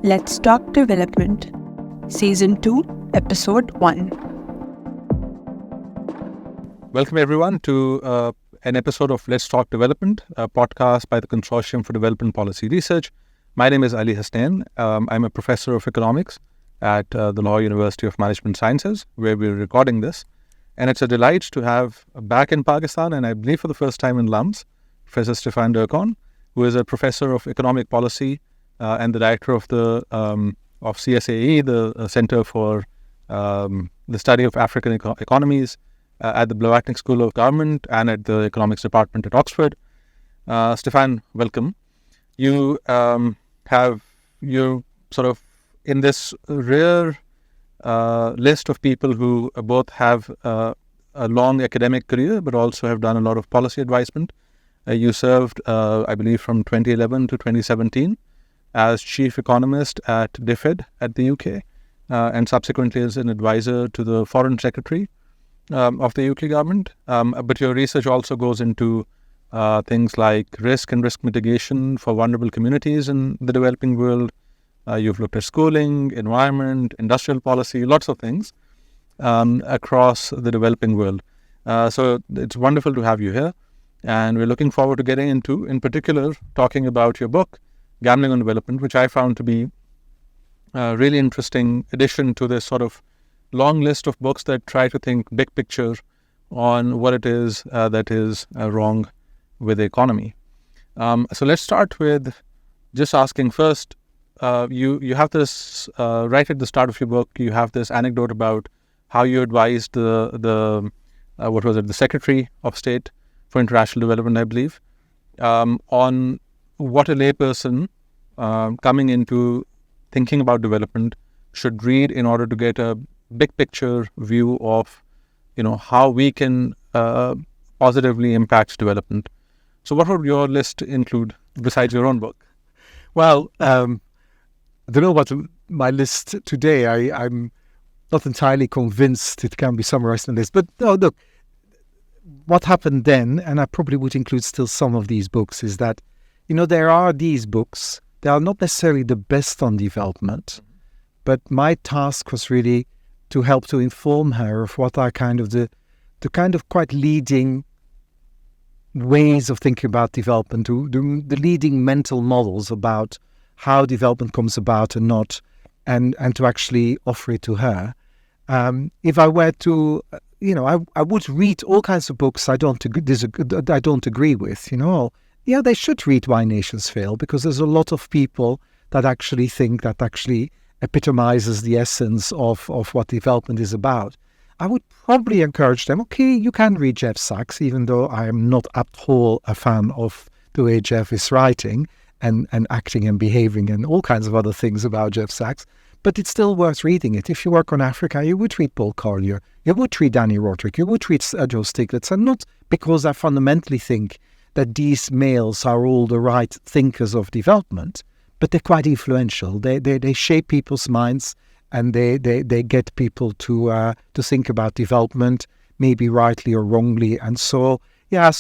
Let's Talk Development, Season 2, Episode 1. Welcome everyone to an episode of Let's Talk Development, a podcast by the Consortium for Development Policy Research. My name is Hasanain. I'm a professor of economics at the Lahore University of Management Sciences, where we're recording this. And it's a delight to have back in Pakistan, and I believe for the first time in LUMS, Professor Stefan Dercon, who is a professor of economic policy and the director of the of CSAE, the Center for the Study of African Economies at the Blavatnik School of Government and at the Economics Department at Oxford. Stefan, welcome. You're sort of in this rare list of people who both have a long academic career but also have done a lot of policy advisement. You served, I believe, from 2011 to 2017 as chief economist at DFID at the UK and subsequently as an advisor to the foreign secretary of the UK government. But your research also goes into things like risk and risk mitigation for vulnerable communities in the developing world. You've looked at schooling, environment, industrial policy, lots of things across the developing world. So it's wonderful to have you here. And we're looking forward to getting into, in particular, talking about your book, Gambling on Development, which I found to be a really interesting addition to this sort of long list of books that try to think big picture on what it is that is wrong with the economy. So let's start with just asking first, you have this, right at the start of your book, you have this anecdote about how you advised the Secretary of State for International Development, I believe, on what a layperson coming into thinking about development should read in order to get a big picture view of, how we can positively impact development. So what would your list include besides your own book? Well, I don't know what my list today. I'm not entirely convinced it can be summarized in this. But no, look, what happened then, and I probably would include still some of these books, is that, there are these books. They are not necessarily the best on development, but my task was really to help to inform her of what are kind of the kind of quite leading ways of thinking about development, the leading mental models about how development comes about and not, and to actually offer it to her. If I were to, I would read all kinds of books I don't agree with. Yeah, they should read Why Nations Fail, because there's a lot of people that actually think that actually epitomizes the essence of what development is about. I would probably encourage them, okay, you can read Jeff Sachs, even though I am not at all a fan of the way Jeff is writing and acting and behaving and all kinds of other things about Jeff Sachs, but it's still worth reading it. If you work on Africa, you would read Paul Collier, you would read Danny Roderick, you would read Joe Stiglitz, and not because I fundamentally think that these males are all the right thinkers of development, but they're quite influential. They shape people's minds, and they get people to think about development, maybe rightly or wrongly. And so, I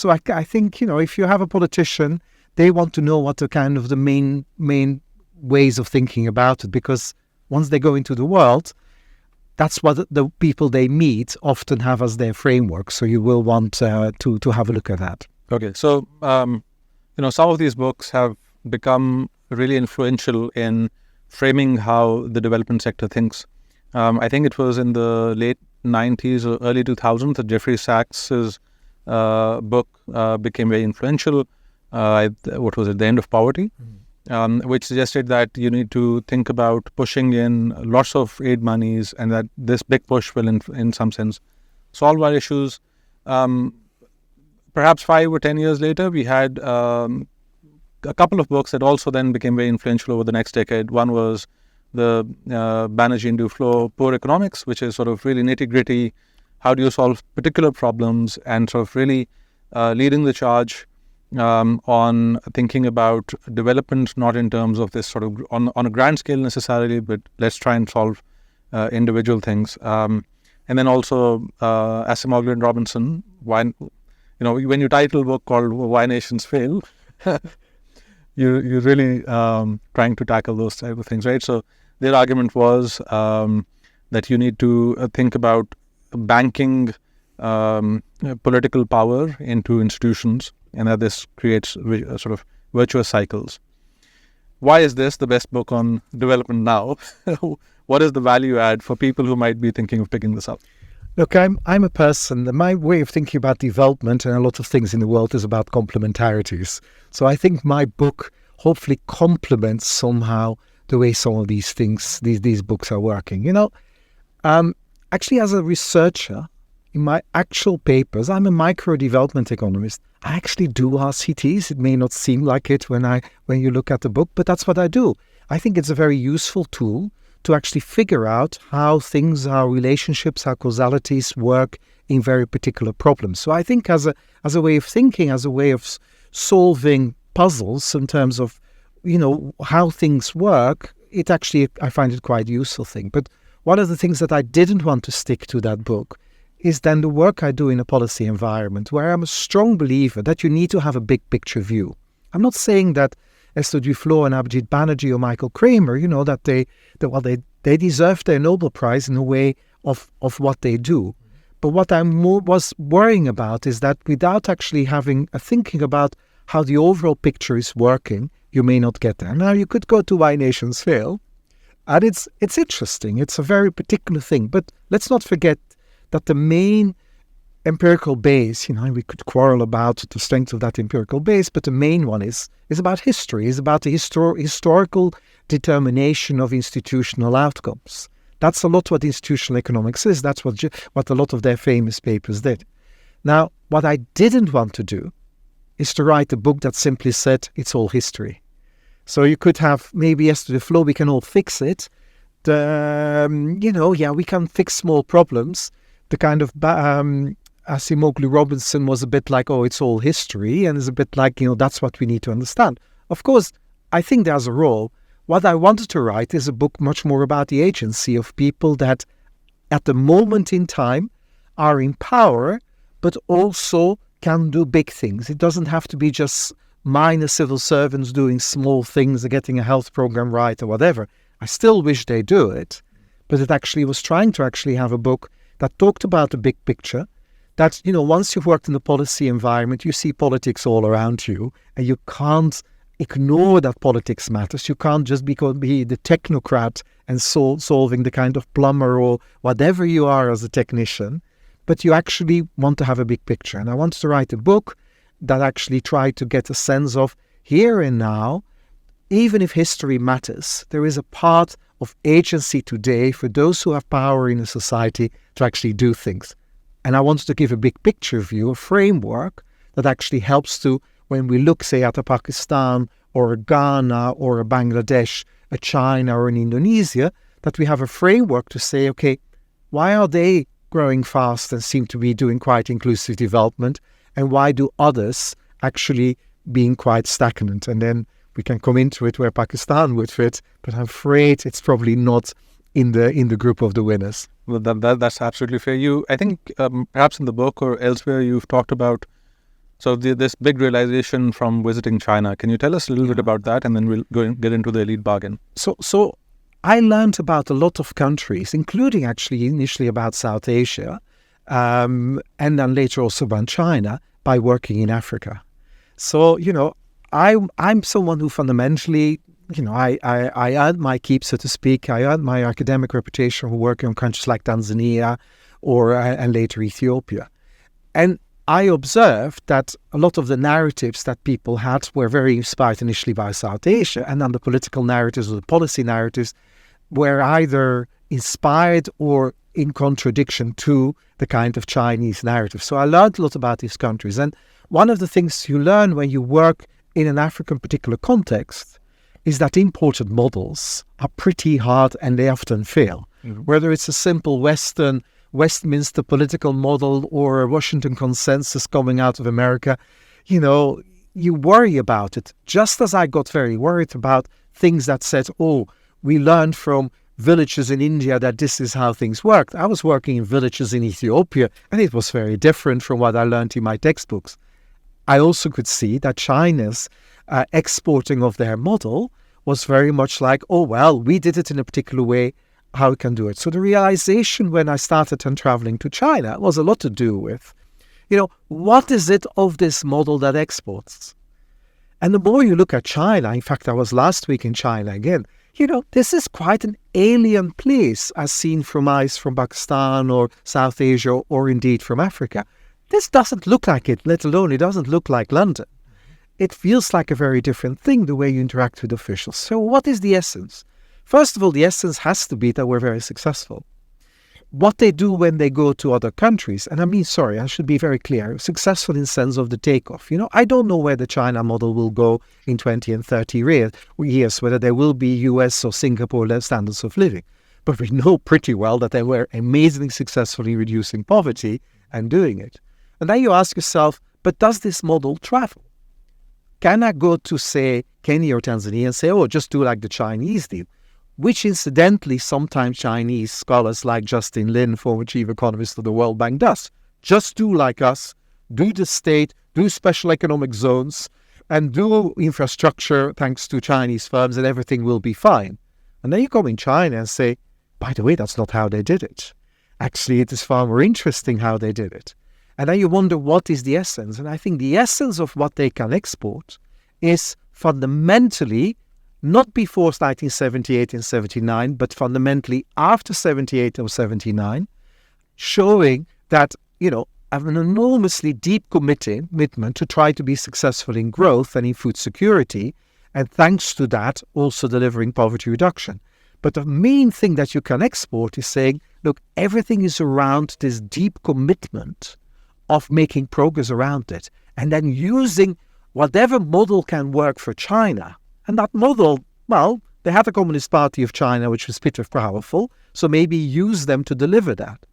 think, if you have a politician, they want to know what the kind of the main ways of thinking about it, because once they go into the world, that's what the people they meet often have as their framework. So you will want to have a look at that. Okay, so some of these books have become really influential in framing how the development sector thinks. I think it was in the late 90s or early 2000s that Jeffrey Sachs's book became very influential. What was it, The End of Poverty, which suggested that you need to think about pushing in lots of aid monies, and that this big push will, in some sense, solve our issues. Perhaps 5 or 10 years later, we had a couple of books that also then became very influential over the next decade. One was the Banerjee and Duflo Poor Economics, which is sort of really nitty-gritty. How do you solve particular problems, and sort of really leading the charge on thinking about development, not in terms of this sort of on a grand scale necessarily, but let's try and solve individual things. And then also Asimoglu and Robinson, when you title a book called Why Nations Fail, you're really trying to tackle those type of things, right? So their argument was that you need to think about banking political power into institutions, and that this creates sort of virtuous cycles. Why is this the best book on development now? What is the value add for people who might be thinking of picking this up? Look, I'm a person, my way of thinking about development and a lot of things in the world is about complementarities. So I think my book hopefully complements somehow the way some of these things, these books are working. Actually, as a researcher, in my actual papers, I'm a micro development economist. I actually do RCTs. It may not seem like it when you look at the book, but that's what I do. I think it's a very useful tool to actually figure out how things, how relationships, how causalities work in very particular problems. So I think as a way of thinking, as a way of solving puzzles in terms of, how things work, it actually, I find it quite a useful thing. But one of the things that I didn't want to stick to that book is then the work I do in a policy environment, where I'm a strong believer that you need to have a big picture view. I'm not saying that Esther Duflo and Abhijit Banerjee or Michael Kramer, that they deserve their Nobel Prize in a way of what they do. But what I was worrying about is that without actually having a thinking about how the overall picture is working, you may not get there. Now, you could go to Why Nations Fail, and it's interesting. It's a very particular thing. But let's not forget that the main empirical base, we could quarrel about the strength of that empirical base, but the main one is about history, is about the historical determination of institutional outcomes. That's a lot what institutional economics is. That's what a lot of their famous papers did. Now, what I didn't want to do is to write a book that simply said it's all history. So you could have maybe yesterday the flow, we can all fix it. We can fix small problems. The kind of Asimoglu Robinson was a bit like, it's all history, and it's a bit like, that's what we need to understand. Of course, I think there's a role. What I wanted to write is a book much more about the agency of people that at the moment in time are in power, but also can do big things. It doesn't have to be just minor civil servants doing small things or getting a health program right or whatever. I still wish they do it, but it actually was trying to actually have a book that talked about the big picture, that, once you've worked in the policy environment, you see politics all around you, and you can't ignore that politics matters. You can't just be the technocrat and solving the kind of plumber or whatever you are as a technician, but you actually want to have a big picture. And I wanted to write a book that actually tried to get a sense of here and now, even if history matters, there is a part of agency today for those who have power in a society to actually do things. And I wanted to give a big picture view, a framework that actually helps to, when we look, say, at a Pakistan or a Ghana or a Bangladesh, a China or an Indonesia, that we have a framework to say, okay, why are they growing fast and seem to be doing quite inclusive development? And why do others actually being quite stagnant? And then we can come into it where Pakistan would fit, but I'm afraid it's probably not in the group of the winners. Well, that's absolutely fair. I think perhaps in the book or elsewhere you've talked about this big realization from visiting China. Can you tell us a little bit about that, and then we'll get into the elite bargain? So I learned about a lot of countries, including actually initially about South Asia, and then later also about China, by working in Africa. So, I'm someone who fundamentally, I earned my keep, so to speak. I earned my academic reputation for working on countries like Tanzania and later Ethiopia. And I observed that a lot of the narratives that people had were very inspired initially by South Asia, and then the political narratives or the policy narratives were either inspired or in contradiction to the kind of Chinese narrative. So I learned a lot about these countries. And one of the things you learn when you work in an African particular context is that imported models are pretty hard and they often fail. Mm-hmm. Whether it's a simple Westminster political model or a Washington consensus coming out of America, you worry about it. Just as I got very worried about things that said, we learned from villages in India that this is how things worked. I was working in villages in Ethiopia, and it was very different from what I learned in my textbooks. I also could see that China's exporting of their model was very much like, oh, well, we did it in a particular way, how we can do it. So the realization when I started traveling to China was a lot to do with, what is it of this model that exports? And the more you look at China, in fact, I was last week in China again, this is quite an alien place as seen from eyes from Pakistan or South Asia or indeed from Africa. This doesn't look like it, let alone it doesn't look like London. It feels like a very different thing, the way you interact with officials. So what is the essence? First of all, the essence has to be that we're very successful. What they do when they go to other countries, and I should be very clear, successful in sense of the takeoff. I don't know where the China model will go in 20 and 30 years, whether there will be US or Singapore standards of living. But we know pretty well that they were amazingly successful in reducing poverty and doing it. And then you ask yourself, but does this model travel? Can I go to, say, Kenya or Tanzania and say, just do like the Chinese do? Which incidentally sometimes Chinese scholars like Justin Lin, former chief economist of the World Bank, does. Just do like us, do the state, do special economic zones, and do infrastructure thanks to Chinese firms, and everything will be fine. And then you come in China and say, by the way, that's not how they did it. Actually, it is far more interesting how they did it. And then you wonder, what is the essence? And I think the essence of what they can export is fundamentally not before 1978 and 79, but fundamentally after 78 or 79, showing that, have an enormously deep commitment to try to be successful in growth and in food security, and thanks to that, also delivering poverty reduction. But the main thing that you can export is saying, look, everything is around this deep commitment of making progress around it, and then using whatever model can work for China. And that model, well, they had the Communist Party of China, which was pretty powerful, so maybe use them to deliver that.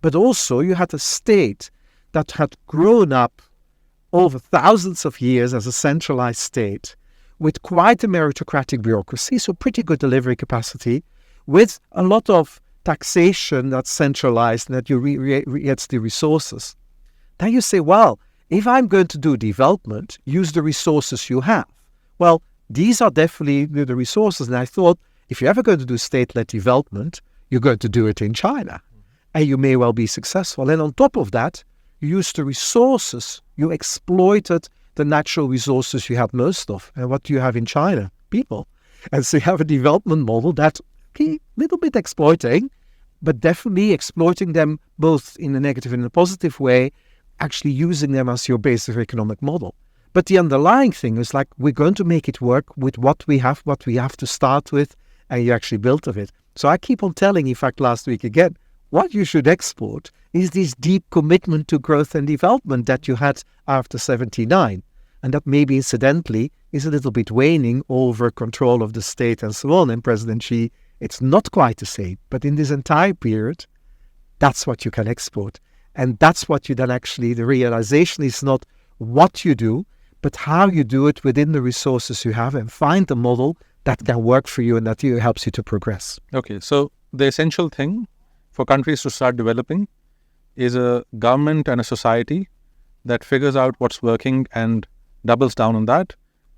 But also you had a state that had grown up over thousands of years as a centralized state with quite a meritocratic bureaucracy, so pretty good delivery capacity, with a lot of taxation that's centralized and that you get the resources. Then you say, well, if I'm going to do development, use the resources you have. Well, these are definitely the resources. And I thought, if you're ever going to do state-led development, you're going to do it in China. And you may well be successful. And on top of that, you use the resources. You exploited the natural resources you had most of. And what do you have in China? People. And so you have a development model that, a little bit exploiting, but definitely exploiting them both in a negative and a positive way, actually using them as your basic economic model. But the underlying thing is like, we're going to make it work with what we have to start with, and you actually built of it. So I keep on telling, in fact, last week again, what you should export is this deep commitment to growth and development that you had after 79. And that maybe incidentally is a little bit waning over control of the state and so on. And President Xi, it's not quite the same. But in this entire period, that's what you can export. And that's what you then actually, the realization is not what you do, but how you do it within the resources you have, and find a model that can work for you and that helps you to progress. Okay, so the essential thing for countries to start developing is a government and a society that figures out what's working and doubles down on that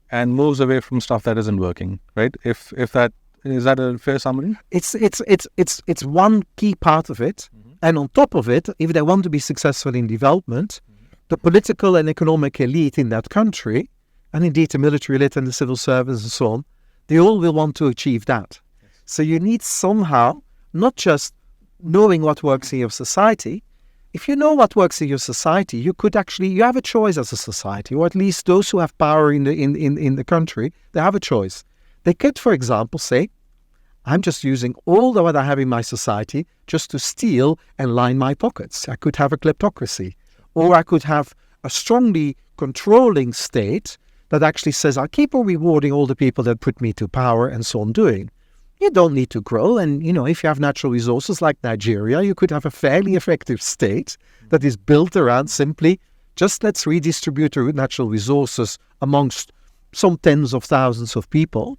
and moves away from stuff that isn't working, right? If that is that a fair summary? It's one key part of it. Mm-hmm. And on top of it, if they want to be successful in development, the political and economic elite in that country, and indeed the military elite and the civil servants and so on, they all will want to achieve that. Yes. So you need somehow not just knowing what works in your society. If you know what works in your society, you have a choice as a society, or at least those who have power in the country, they have a choice. They could, for example, say, I'm just using all what I have in my society just to steal and line my pockets. I could have a kleptocracy. Or I could have a strongly controlling state that actually says, I'll keep on rewarding all the people that put me to power and so on doing. You don't need to grow. And, if you have natural resources like Nigeria, you could have a fairly effective state that is built around simply, just let's redistribute the natural resources amongst some tens of thousands of people.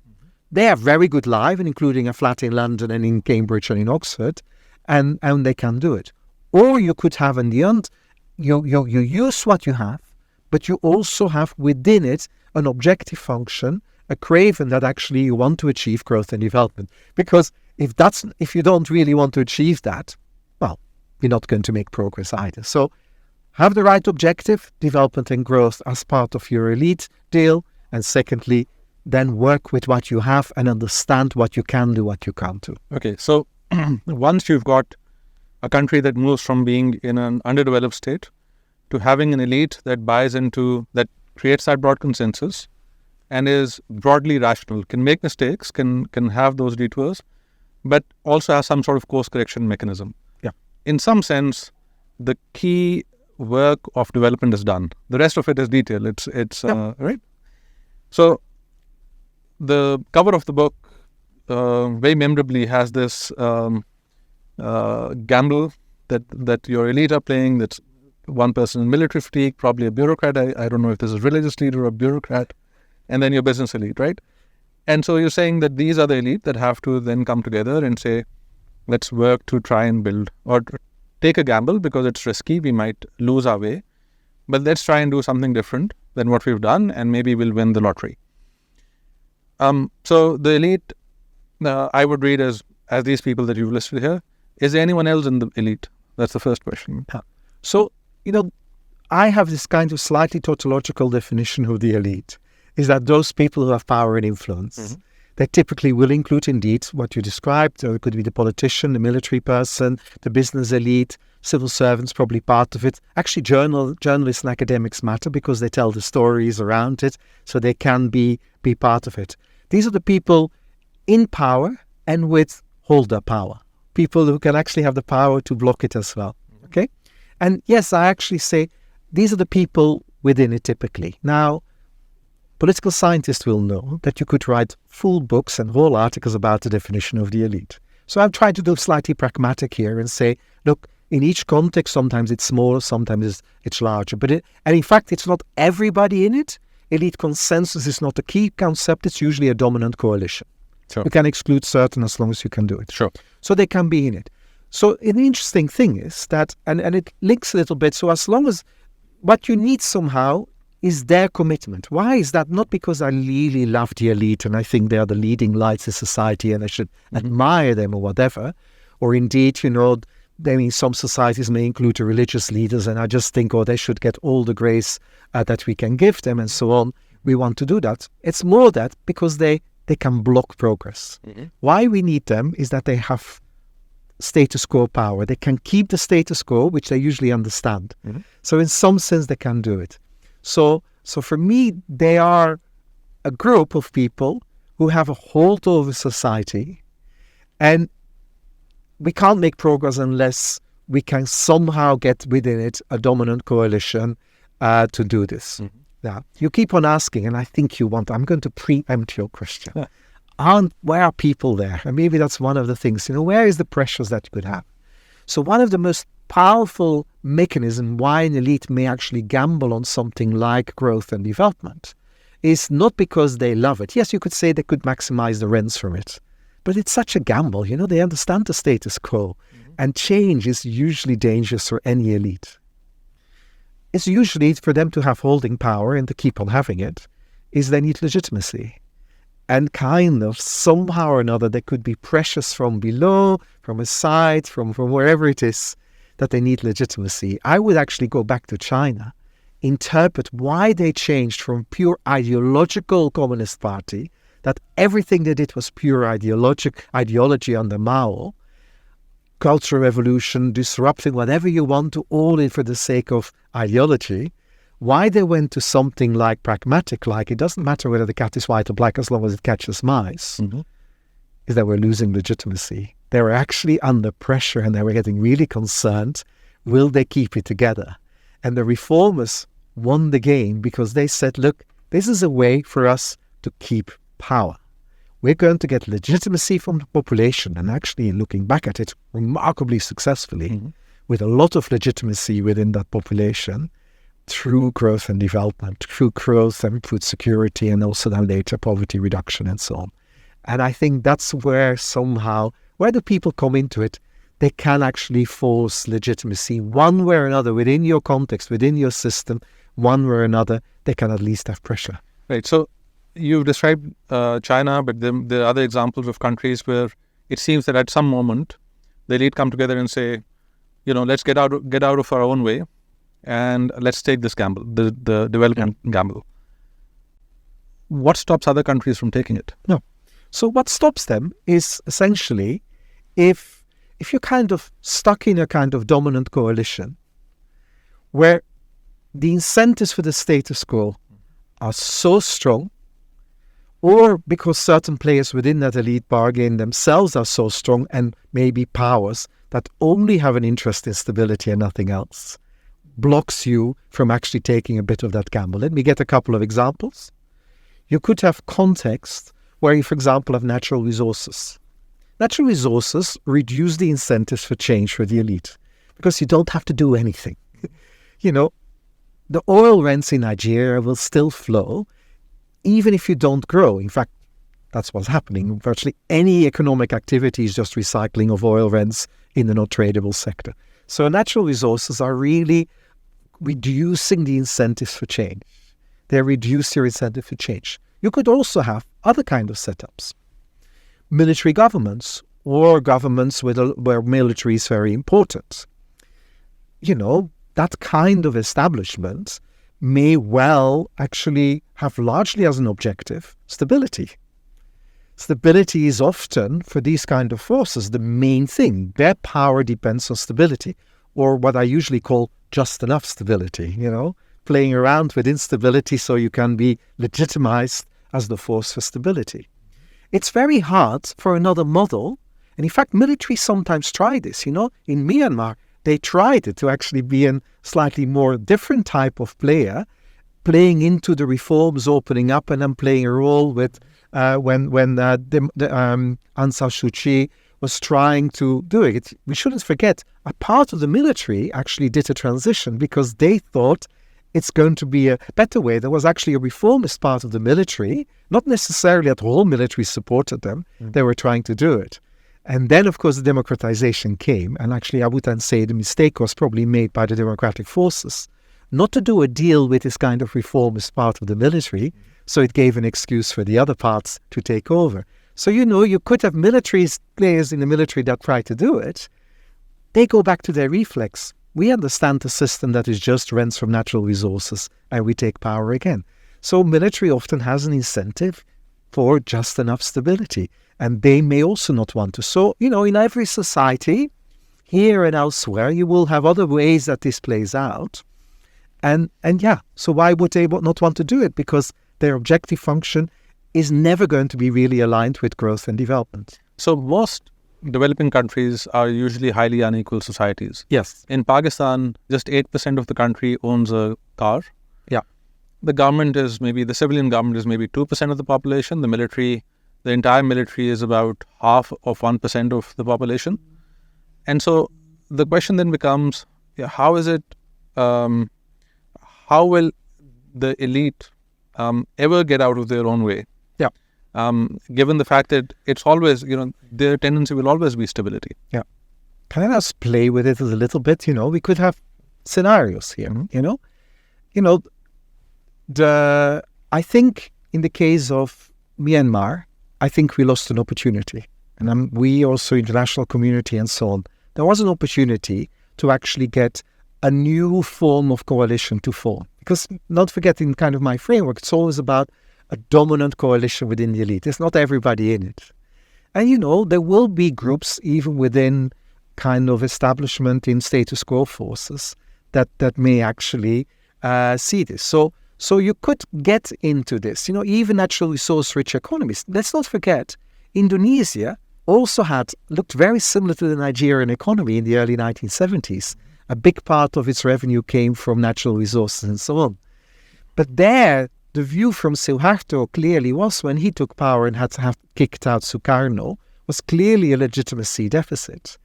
They have very good life, and including a flat in London and in Cambridge and in Oxford, and they can do it. Or you could have in the end, you use what you have, but you also have within it an objective function, a craven that actually you want to achieve growth and development. Because if you don't really want to achieve that, well, you're not going to make progress either. So have the right objective, development and growth as part of your elite deal. And secondly, then work with what you have and understand what you can do, what you can't do. Okay, so once you've got a country that moves from being in an underdeveloped state to having an elite that buys into, that creates that broad consensus and is broadly rational, can make mistakes, can have those detours, but also has some sort of course correction mechanism. Yeah. In some sense, the key work of development is done. The rest of it is detail. It's right. So the cover of the book very memorably has this gamble that your elite are playing. That's one person in military fatigue, probably a bureaucrat. I don't know if this is a religious leader or a bureaucrat, and then your business elite, right? And so you're saying that these are the elite that have to then come together and say, let's work to try and build, or take a gamble because it's risky, we might lose our way, but let's try and do something different than what we've done, and maybe we'll win the lottery. So the elite, I would read as these people that you've listed here. Is there anyone else in the elite? That's the first question. So, I have this kind of slightly tautological definition of the elite, is that those people who have power and influence, they typically will include indeed what you described. Or it could be the politician, the military person, the business elite, civil servants, probably part of it. Actually, journalists and academics matter because they tell the stories around it, so they can be part of it. These are the people in power and with holder power, people who can actually have the power to block it as well. Okay? And yes, I actually say these are the people within it typically. Now, political scientists will know that you could write full books and whole articles about the definition of the elite. So I'm trying to do slightly pragmatic here and say, look, in each context, sometimes it's smaller, sometimes it's larger. And in fact, it's not everybody in it. Elite consensus is not a key concept. It's usually a dominant coalition. Sure. You can exclude certain as long as you can do it. Sure. So they can be in it. So an interesting thing is that, and it links a little bit, so as long as what you need somehow is their commitment. Why is that? Not because I really love the elite and I think they are the leading lights in society and I should admire them or whatever. Or indeed, some societies may include the religious leaders and I just think, they should get all the grace that we can give them and so on. We want to do that. It's more that because they can block progress. Why we need them is that they have status quo power. They can keep the status quo, which they usually understand. So in some sense, they can do it. So for me, they are a group of people who have a hold over society, and we can't make progress unless we can somehow get within it a dominant coalition to do this. Now, you keep on asking, and I think I'm going to preempt your question. Where are people there? And maybe that's one of the things, where is the pressures that you could have? So one of the most powerful mechanism why an elite may actually gamble on something like growth and development is not because they love it. Yes, you could say they could maximize the rents from it, but it's such a gamble. They understand the status quo, and change is usually dangerous for any elite. It's usually for them to have holding power and to keep on having it, is they need legitimacy. And kind of somehow or another there could be pressures from below, from a side, from wherever it is, that they need legitimacy. I would actually go back to China, interpret why they changed from pure ideological Communist Party, that everything they did was pure ideology under Mao, Cultural Revolution, disrupting whatever you want to, all in for the sake of ideology. Why they went to something like pragmatic, like it doesn't matter whether the cat is white or black as long as it catches mice, is that we're losing legitimacy. They were actually under pressure and they were getting really concerned. Will they keep it together? And the reformers won the game because they said, look, this is a way for us to keep power. We're going to get legitimacy from the population, and actually looking back at it remarkably successfully, with a lot of legitimacy within that population, through growth and development, through growth and food security, and also then later poverty reduction and so on. And I think that's where somehow, where the people come into it, they can actually force legitimacy one way or another within your context, within your system, one way or another, they can at least have pressure. Right. So you've described China, but there are other examples of countries where it seems that at some moment the elite come together and say, let's get out of our own way, and let's take this gamble, the development gamble. What stops other countries from taking it? No. So what stops them is essentially if you're kind of stuck in a kind of dominant coalition where the incentives for the status quo are so strong, or because certain players within that elite bargain themselves are so strong, and maybe powers that only have an interest in stability and nothing else, blocks you from actually taking a bit of that gamble. Let me get a couple of examples. You could have context where you, for example, have natural resources. Natural resources reduce the incentives for change for the elite because you don't have to do anything. The oil rents in Nigeria will still flow even if you don't grow. In fact, that's what's happening. Virtually any economic activity is just recycling of oil rents in the not tradable sector. So natural resources are really reducing the incentives for change. They reduce your incentive for change. You could also have other kind of setups. Military governments or governments where military is very important. That kind of establishment may well actually have largely as an objective stability. Stability is often, for these kind of forces, the main thing. Their power depends on stability, or what I usually call just enough stability, playing around with instability so you can be legitimized as the force for stability. It's very hard for another model, and in fact, military sometimes try this. In Myanmar, they tried it to actually be a slightly more different type of player, playing into the reforms opening up and then playing a role with when Aung San Suu Kyi was trying to do it. We shouldn't forget, a part of the military actually did a transition because they thought it's going to be a better way. There was actually a reformist part of the military, not necessarily that all military supported them. They were trying to do it. And then, of course, the democratization came. And actually, I would then say the mistake was probably made by the democratic forces not to do a deal with this kind of reformist part of the military. So it gave an excuse for the other parts to take over. So, you could have military players in the military that try to do it. They go back to their reflex. We understand the system that is just rents from natural resources and we take power again. So military often has an incentive for just enough stability. And they may also not want to. So, in every society, here and elsewhere, you will have other ways that this plays out. So why would they not want to do it? Because their objective function is never going to be really aligned with growth and development. So most developing countries are usually highly unequal societies. Yes. In Pakistan, just 8% of the country owns a car. Yeah. The civilian government is maybe 2% of the population. The entire military is about half of 1% of the population. And so the question then becomes, how will the elite ever get out of their own way? Yeah. Given the fact that it's always, their tendency will always be stability. Yeah. Can I just play with it a little bit? We could have scenarios here, I think in the case of Myanmar, I think we lost an opportunity. And we also, international community and so on, there was an opportunity to actually get a new form of coalition to form. Because not forgetting kind of my framework, it's always about a dominant coalition within the elite. There's not everybody in it. And, there will be groups even within kind of establishment in status quo forces that may actually see this. So you could get into this, even natural resource-rich economies. Let's not forget, Indonesia also looked very similar to the Nigerian economy in the early 1970s. A big part of its revenue came from natural resources and so on. But there, the view from Suharto clearly was, when he took power and had to have kicked out Sukarno, was clearly a legitimacy deficit.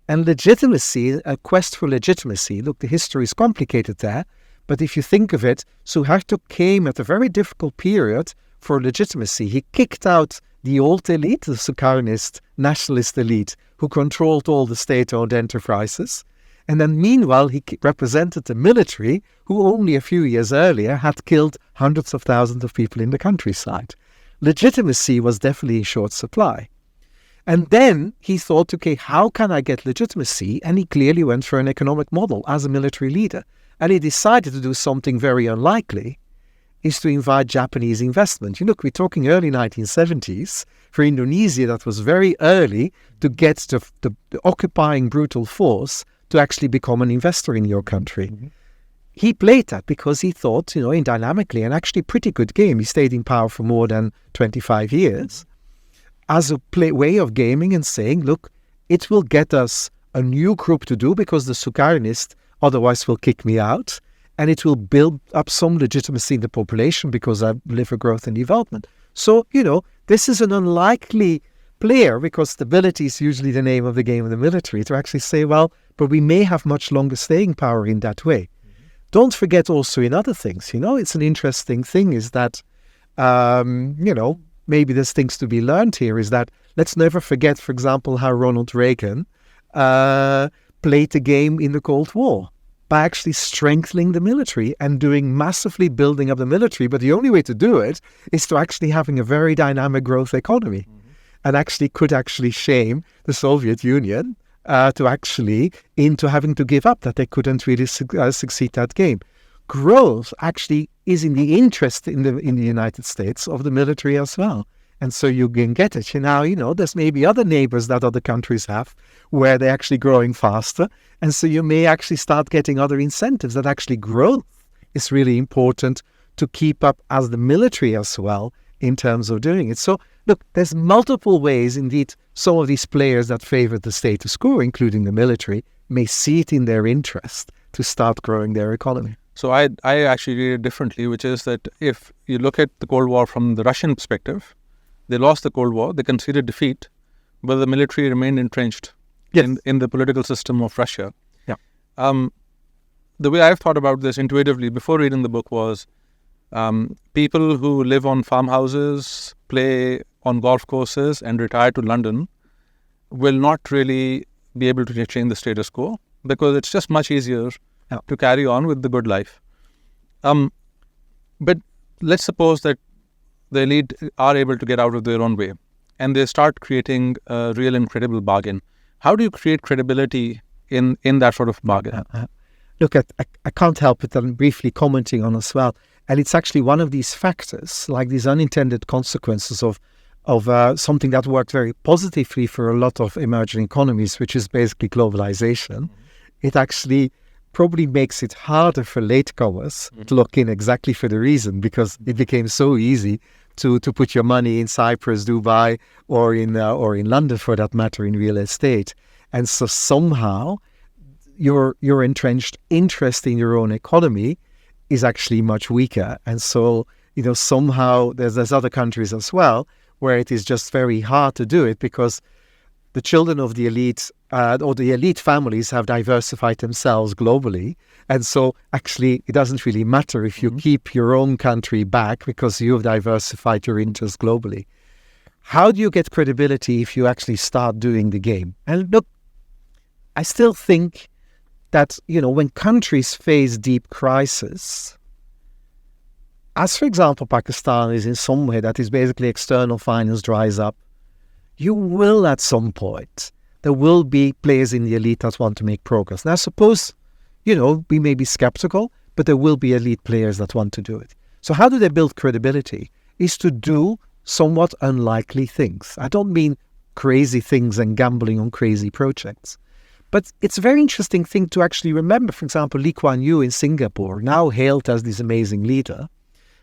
And legitimacy, a quest for legitimacy, look, the history is complicated there, but if you think of it, Suharto came at a very difficult period for legitimacy. He kicked out the old elite, the Sukarnist nationalist elite, who controlled all the state-owned enterprises. And then meanwhile, he represented the military, who only a few years earlier had killed hundreds of thousands of people in the countryside. Legitimacy was definitely in short supply. And then he thought, okay, how can I get legitimacy? And he clearly went for an economic model as a military leader. And he decided to do something very unlikely, is to invite Japanese investment. Look, we're talking early 1970s. For Indonesia, that was very early to get the occupying brutal force to actually become an investor in your country. Mm-hmm. He played that because he thought, in dynamically, and actually pretty good game. He stayed in power for more than 25 years as a way of gaming and saying, look, it will get us a new group to do because the Sukarnist otherwise will kick me out. And it will build up some legitimacy in the population because I live for growth and development. So, this is an unlikely player because stability is usually the name of the game of the military to actually say, well, but we may have much longer staying power in that way. Mm-hmm. Don't forget also in other things, it's an interesting thing is that, maybe there's things to be learned here is that let's never forget, for example, how Ronald Reagan played the game in the Cold War by actually strengthening the military and doing massively building up the military. But the only way to do it is to actually having a very dynamic growth economy. Mm-hmm. And actually could shame the Soviet Union into having to give up that they couldn't really succeed that game. Growth actually is in the interest in the United States of the military as well. And so you can get it. There's maybe other neighbors that other countries have where they're actually growing faster. And so you may actually start getting other incentives that actually growth is really important to keep up as the military as well in terms of doing it. So look, there's multiple ways indeed some of these players that favor the status quo, including the military, may see it in their interest to start growing their economy. So I actually read it differently, which is that if you look at the Cold War from the Russian perspective, they lost the Cold War, they conceded defeat, but the military remained entrenched in the political system of Russia. Yeah. The way I've thought about this intuitively before reading the book was people who live on farmhouses, play on golf courses and retire to London will not really be able to change the status quo because it's just much easier to carry on with the good life. But let's suppose that the elite are able to get out of their own way and they start creating a real and credible bargain. How do you create credibility in that sort of bargain? Look, I can't help it. I'm briefly commenting on as well. And it's actually one of these factors, like these unintended consequences of something that worked very positively for a lot of emerging economies, which is basically globalization. Mm-hmm. It actually probably makes it harder for latecomers to lock in exactly for the reason, because it became so easy to put your money in Cyprus, Dubai, or in London for that matter, in real estate. And so somehow your entrenched interest in your own economy is actually much weaker. And so, somehow there's other countries as well where it is just very hard to do it because the children of the elite or the elite families have diversified themselves globally. And so actually it doesn't really matter if you keep your own country back because you have diversified your interests globally. How do you get credibility if you actually start doing the game? And look, I still think that, when countries face deep crisis, as for example, Pakistan is in some way that is basically external finance dries up, you will at some point, there will be players in the elite that want to make progress. Now, suppose, we may be skeptical, but there will be elite players that want to do it. So how do they build credibility? Is to do somewhat unlikely things. I don't mean crazy things and gambling on crazy projects. But it's a very interesting thing to actually remember, for example, Lee Kuan Yew in Singapore, now hailed as this amazing leader,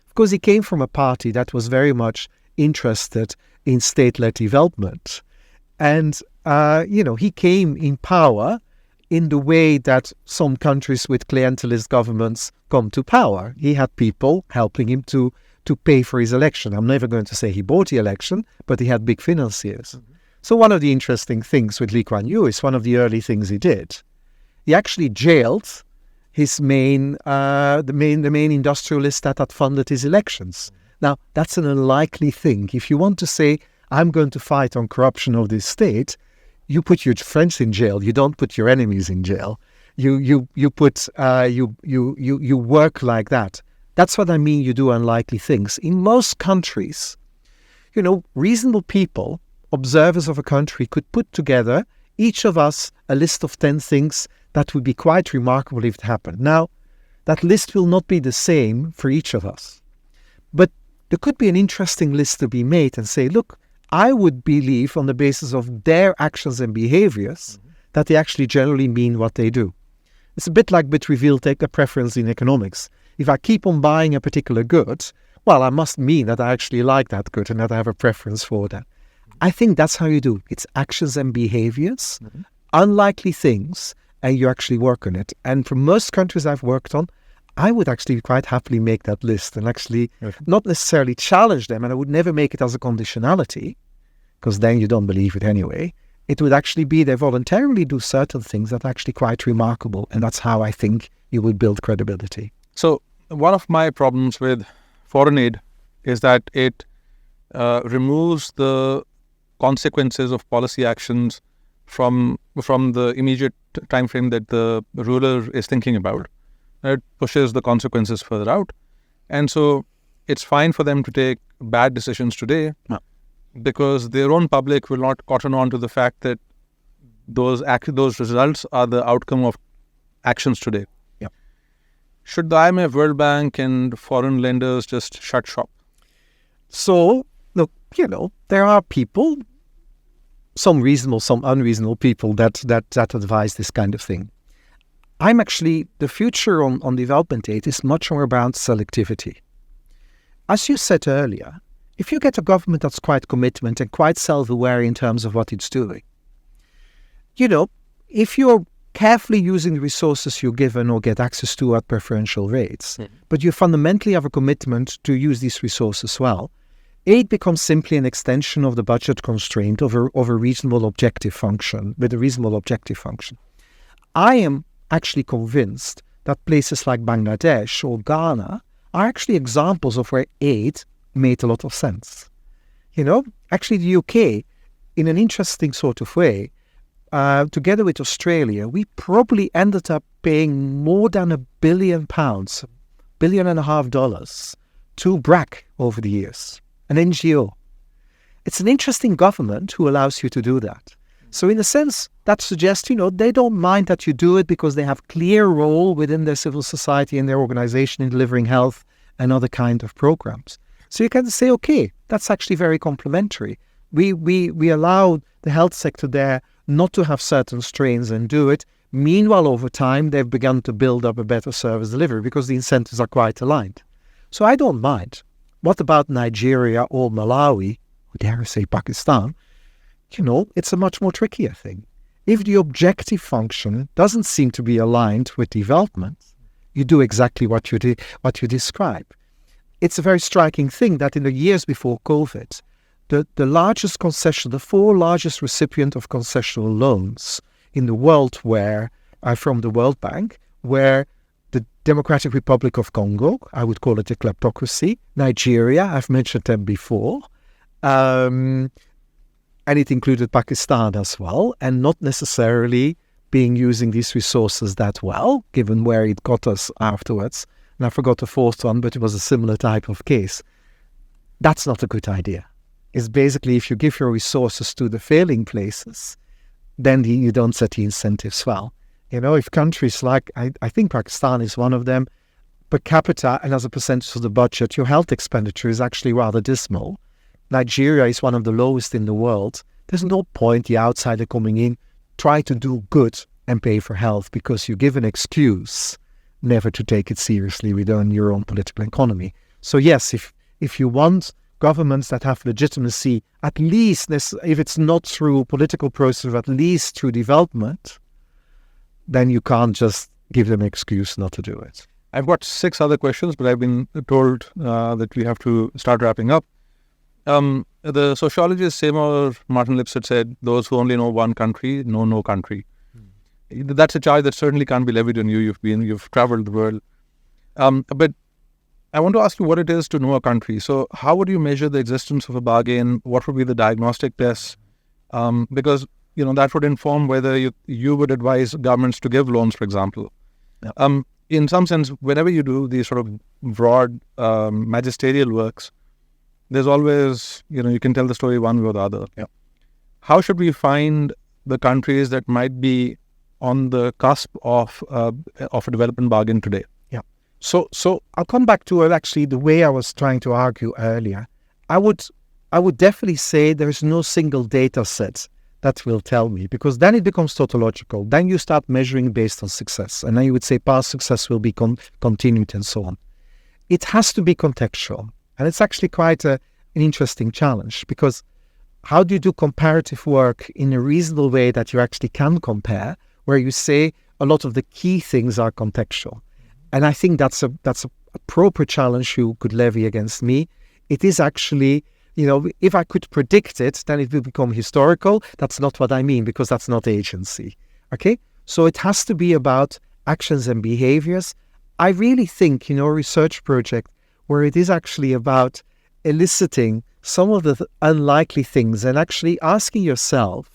because he came from a party that was very much interested in state-led development. And, he came in power in the way that some countries with clientelist governments come to power. He had people helping him to pay for his election. I'm never going to say he bought the election, but he had big financiers. Mm-hmm. So one of the interesting things with Lee Kuan Yew is one of the early things he did. He actually jailed his the main industrialist that had funded his elections. Now, that's an unlikely thing. If you want to say, I'm going to fight on corruption of this state, you put your friends in jail. You don't put your enemies in jail. you put you work like that. That's what I mean. You do unlikely things. In most countries, reasonable people, observers of a country, could put together, each of us, a list of 10 things that would be quite remarkable if it happened. Now, that list will not be the same for each of us. But there could be an interesting list to be made and say, look, I would believe on the basis of their actions and behaviors that they actually generally mean what they do. It's a bit like reveal take a preference in economics. If I keep on buying a particular good, well, I must mean that I actually like that good and that I have a preference for that. I think that's how you do. It's actions and behaviors, unlikely things, and you actually work on it. And for most countries I've worked on, I would actually quite happily make that list and actually not necessarily challenge them, and I would never make it as a conditionality, because then you don't believe it anyway. It would actually be they voluntarily do certain things that are actually quite remarkable, and that's how I think you would build credibility. So one of my problems with foreign aid is that it removes the consequences of policy actions from the immediate time frame that the ruler is thinking about. It pushes the consequences further out. And so it's fine for them to take bad decisions today because their own public will not cotton on to the fact that those results are the outcome of actions today. Yeah. Should the IMF World Bank and foreign lenders just shut shop? So, look, there are people, some reasonable, some unreasonable people that advise this kind of thing. The future on development aid is much more about selectivity. As you said earlier, if you get a government that's quite commitment and quite self-aware in terms of what it's doing, if you're carefully using the resources you're given or get access to at preferential rates, but you fundamentally have a commitment to use these resources well, aid becomes simply an extension of the budget constraint of a reasonable objective function, with a reasonable objective function. I am actually convinced that places like Bangladesh or Ghana are actually examples of where aid made a lot of sense. Actually the UK, in an interesting sort of way, together with Australia, we probably ended up paying more than £1 billion, $1.5 billion to BRAC over the years, an NGO. It's an interesting government who allows you to do that. So in a sense, that suggests, they don't mind that you do it because they have clear role within their civil society and their organization in delivering health and other kind of programs. So you can say, okay, that's actually very complementary. We allow the health sector there not to have certain strains and do it. Meanwhile, over time, they've begun to build up a better service delivery because the incentives are quite aligned. So I don't mind. What about Nigeria or Malawi, or dare I say Pakistan? It's a much more trickier thing. If the objective function doesn't seem to be aligned with development, you do exactly what you describe. It's a very striking thing that in the years before COVID, the largest concession, the 4 largest recipient of concessional loans in the world were from the World Bank, were the Democratic Republic of Congo, I would call it a kleptocracy, Nigeria, I've mentioned them before, and it included Pakistan as well, and not necessarily using these resources that well, given where it got us afterwards. And I forgot the 4th one, but it was a similar type of case. That's not a good idea. It's basically if you give your resources to the failing places, then you don't set the incentives well. If countries like, I think Pakistan is one of them, per capita and as a percentage of the budget, your health expenditure is actually rather dismal. Nigeria is one of the lowest in the world. There's no point the outsider coming in, try to do good and pay for health because you give an excuse never to take it seriously within your own political economy. So yes, if you want governments that have legitimacy, at least if it's not through political process, at least through development, then you can't just give them an excuse not to do it. I've got 6 other questions, but I've been told that we have to start wrapping up. The sociologist Seymour Martin Lipset said, those who only know one country know no country. That's a charge that certainly can't be levied on you. You've traveled the world. But I want to ask you what it is to know a country. So how would you measure the existence of a bargain? What would be the diagnostic tests? Because that would inform whether you would advise governments to give loans, for example. Yeah. In some sense, whenever you do these sort of broad magisterial works, there's always, you can tell the story one way or the other. Yeah. How should we find the countries that might be on the cusp of a development bargain today? Yeah. So I'll come back to actually the way I was trying to argue earlier. I would definitely say there's no single data set that will tell me, because then it becomes tautological. Then you start measuring based on success, and then you would say past success will be continued and so on. It has to be contextual, and it's actually quite an interesting challenge, because how do you do comparative work in a reasonable way that you actually can compare, where you say a lot of the key things are contextual? And I think that's a proper challenge you could levy against me. It is actually, if I could predict it, then it will become historical. That's not what I mean, because that's not agency. Okay? So it has to be about actions and behaviors. I really think, a research project where it is actually about eliciting some of the unlikely things and actually asking yourself,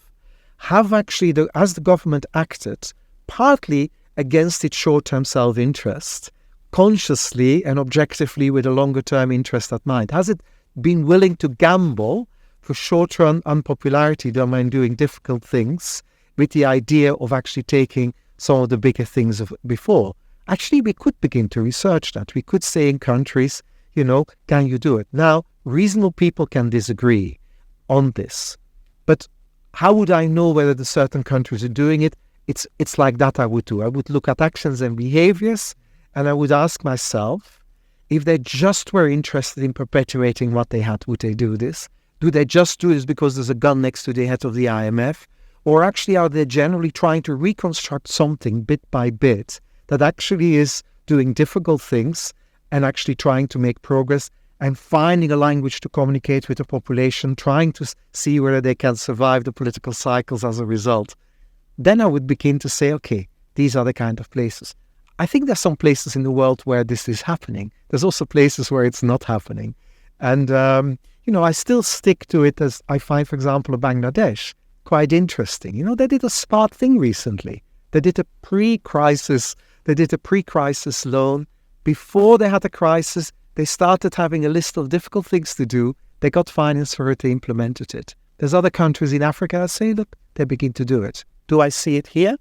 has the government acted partly against its short-term self-interest, consciously and objectively with a longer-term interest at mind? Has it been willing to gamble for short-term unpopularity when doing difficult things with the idea of actually taking some of the bigger things before? Actually, we could begin to research that. We could say in countries, can you do it? Now, reasonable people can disagree on this, but how would I know whether the certain countries are doing it? It's like that I would do. I would look at actions and behaviors, and I would ask myself, if they just were interested in perpetuating what they had, would they do this? Do they just do this because there's a gun next to the head of the IMF? Or actually are they generally trying to reconstruct something bit by bit that actually is doing difficult things and actually trying to make progress and finding a language to communicate with the population, trying to see whether they can survive the political cycles as a result? Then I would begin to say, okay, these are the kind of places. I think there's some places in the world where this is happening. There's also places where it's not happening. And, I still stick to it, as I find, for example, Bangladesh quite interesting. They did a smart thing recently. They did a pre-crisis loan. Before they had a crisis, they started having a list of difficult things to do. They got finance for it, they implemented it. There's other countries in Africa that say, look, they begin to do it. Do I see it here?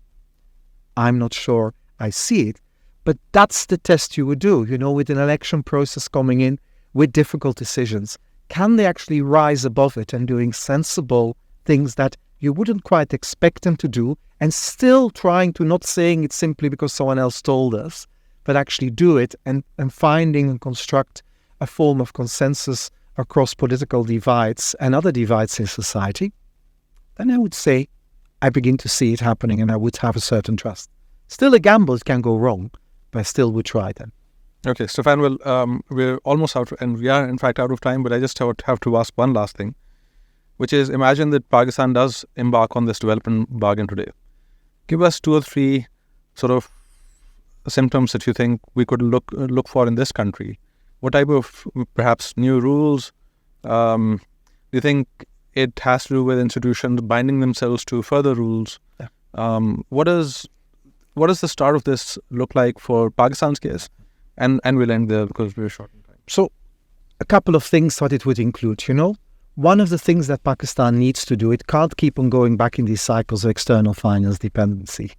I'm not sure I see it. But that's the test you would do, with an election process coming in with difficult decisions. Can they actually rise above it and doing sensible things that you wouldn't quite expect them to do, and still trying to, not saying it simply because someone else told us, but actually do it and finding and construct a form of consensus across political divides and other divides in society? Then I would say I begin to see it happening, and I would have a certain trust. Still a gamble, it can go wrong, but I still would try then. Okay, Stefan, well, we're almost out, and we are in fact out of time, but I just have to ask one last thing, which is, imagine that Pakistan does embark on this development bargain today. Give us 2 or 3 sort of symptoms that you think we could look for in this country. What type of perhaps new rules? Do you think it has to do with institutions binding themselves to further rules? Yeah. What does the start of this look like for Pakistan's case? And we'll end there because we're short on time. So a couple of things that it would include, One of the things that Pakistan needs to do, it can't keep on going back in these cycles of external finance dependency.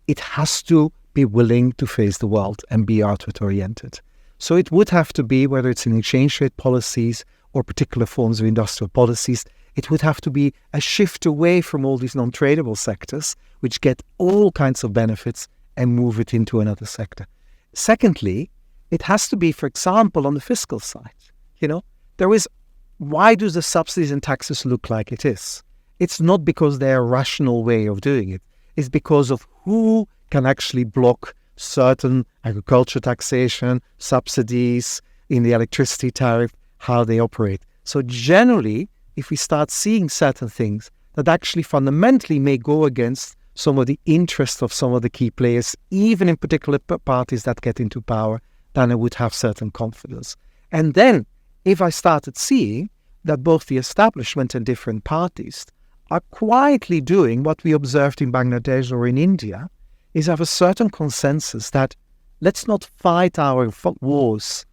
It has to be willing to face the world and be outward-oriented. So it would have to be, whether it's in exchange rate policies or particular forms of industrial policies, it would have to be a shift away from all these non-tradable sectors, which get all kinds of benefits, and move it into another sector. Secondly, it has to be, for example, on the fiscal side. Why do the subsidies and taxes look like it is? It's not because they're a rational way of doing it. It's because of who can actually block certain agriculture taxation, subsidies in the electricity tariff, how they operate. So generally, if we start seeing certain things that actually fundamentally may go against some of the interests of some of the key players, even in particular parties that get into power, then I would have certain confidence. And then, if I started seeing that both the establishment and different parties are quietly doing what we observed in Bangladesh or in India, is have a certain consensus that let's not fight our wars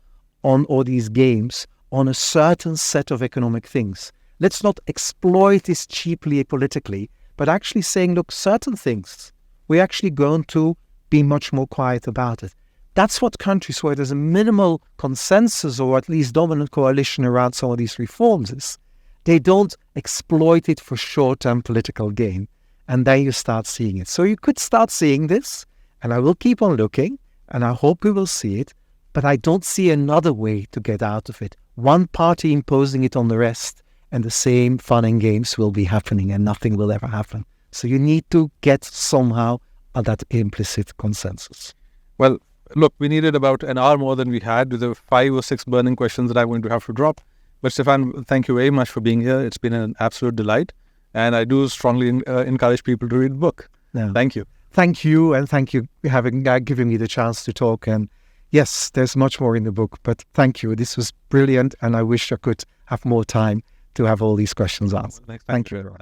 on all these games on a certain set of economic things. Let's not exploit this cheaply politically, but actually saying, look, certain things, we're actually going to be much more quiet about it. That's what countries where there's a minimal consensus or at least dominant coalition around some of these reforms is. They don't exploit it for short-term political gain. And then you start seeing it. So you could start seeing this, and I will keep on looking, and I hope we will see it, but I don't see another way to get out of it. One party imposing it on the rest, and the same fun and games will be happening, and nothing will ever happen. So you need to get somehow at that implicit consensus. Well, look, we needed about an hour more than we had with the 5 or 6 burning questions that I'm going to have to drop. But Stefan, thank you very much for being here. It's been an absolute delight. And I do strongly encourage people to read the book. No. Thank you. Thank you, and thank you for having given me the chance to talk. And yes, there's much more in the book, but thank you. This was brilliant, and I wish I could have more time to have all these questions answered. Thank you.